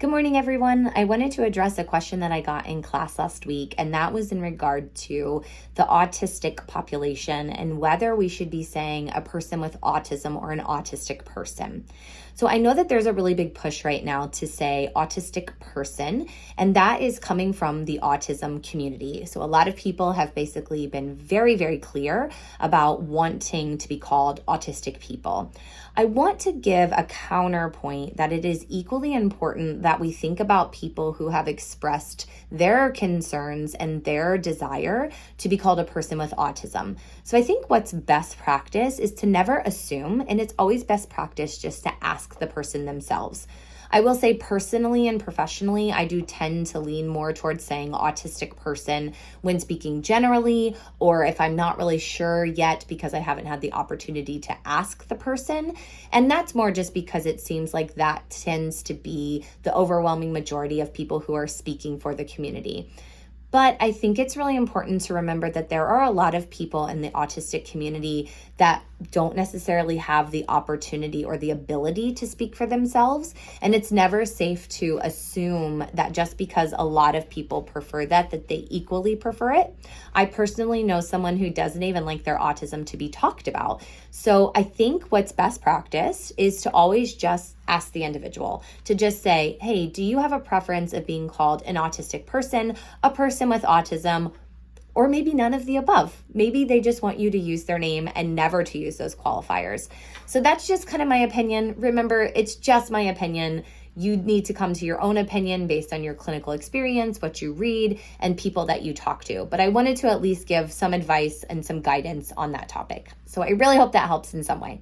Good morning, everyone. I wanted to address a question that I got in class last week, and that was in regard to the autistic population and whether we should be saying a person with autism or an autistic person. So I know that there's a really big push right now to say autistic person, and that is coming from the autism community. So a lot of people have basically been very, very clear about wanting to be called autistic people. I want to give a counterpoint that it is equally important that we think about people who have expressed their concerns and their desire to be called a person with autism. So I think what's best practice is to never assume, and it's always best practice just to ask the person themselves. I will say personally and professionally, I do tend to lean more towards saying autistic person when speaking generally, or if I'm not really sure yet because I haven't had the opportunity to ask the person. And that's more just because it seems like that tends to be the overwhelming majority of people who are speaking for the community. But I think it's really important to remember that there are a lot of people in the autistic community that don't necessarily have the opportunity or the ability to speak for themselves. And it's never safe to assume that just because a lot of people prefer that they equally prefer it. I personally know someone who doesn't even like their autism to be talked about. So I think what's best practice is to always just ask the individual, to just say, hey, do you have a preference of being called an autistic person, a person with autism, or maybe none of the above? Maybe they just want you to use their name and never to use those qualifiers. So that's just kind of my opinion. Remember, it's just my opinion. You need to come to your own opinion based on your clinical experience, what you read, and people that you talk to. But I wanted to at least give some advice and some guidance on that topic. So I really hope that helps in some way.